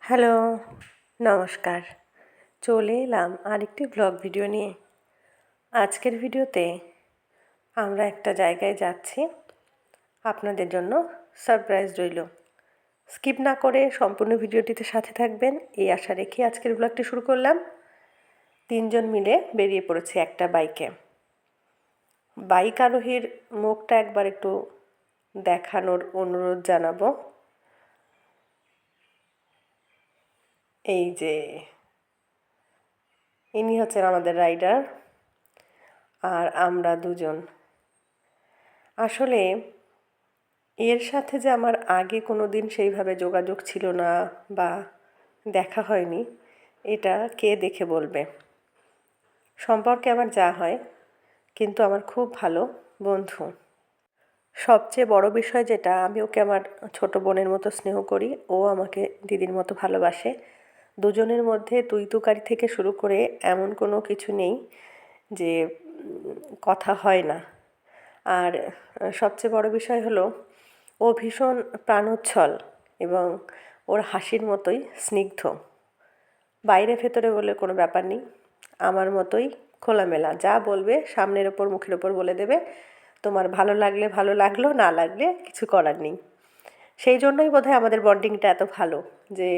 Hello, নমস্কার। চলে এলাম আরেকটি ব্লগ ভিডিও নিয়ে। আজকের ভিডিওতে আমরা একটা জায়গায় যাচ্ছি। আপনাদের জন্য সারপ্রাইজ রইল। স্কিপ না করে সম্পূর্ণ ভিডিওটিতে সাথে থাকবেন এই আশা রেখে আজকের ব্লগটি শুরু করলাম। 3 জন মিলে বেরিয়ে পড়েছি একটা বাইকে। বাইক আরোহীর মুখটা একবার একটু দেখানোর অনুরোধ জানাবো। এই যে ইনি হচ্ছেন আমাদের রাইডার আর আমরা দুজন। আসলে এর সাথে যে আমার আগে কোনো দিন সেইভাবে যোগাযোগ ছিল না বা দেখা হয়নি, এটা কে দেখে বলবে। সম্পর্কে আমার যা হয়, কিন্তু আমার খুব ভালো বন্ধু। সবচেয়ে বড় বিষয় যেটা, আমি ওকে আমার ছোট বোনের মতো স্নেহ করি, ও আমাকে দিদির মতো ভালোবাসে। দুজনের মধ্যে তুই তুকারি থেকে শুরু করে এমন কোনো কিছু নেই যে কথা হয় না। আর সবচেয়ে বড় বিষয় হলো ও ভীষণ প্রাণোচ্ছল এবং ওর হাসির মতোই স্নিগ্ধ। বাইরে ভেতরে বলে কোনো ব্যাপার নেই, আমার মতোই খোলামেলা। যা বলবে সামনের ওপর মুখের ওপর বলে দেবে। তোমার ভালো লাগলে ভালো লাগলো, না লাগলে কিছু করার নেই। সেই জন্যই বোধহয় আমাদের বন্ডিংটা এত ভালো যে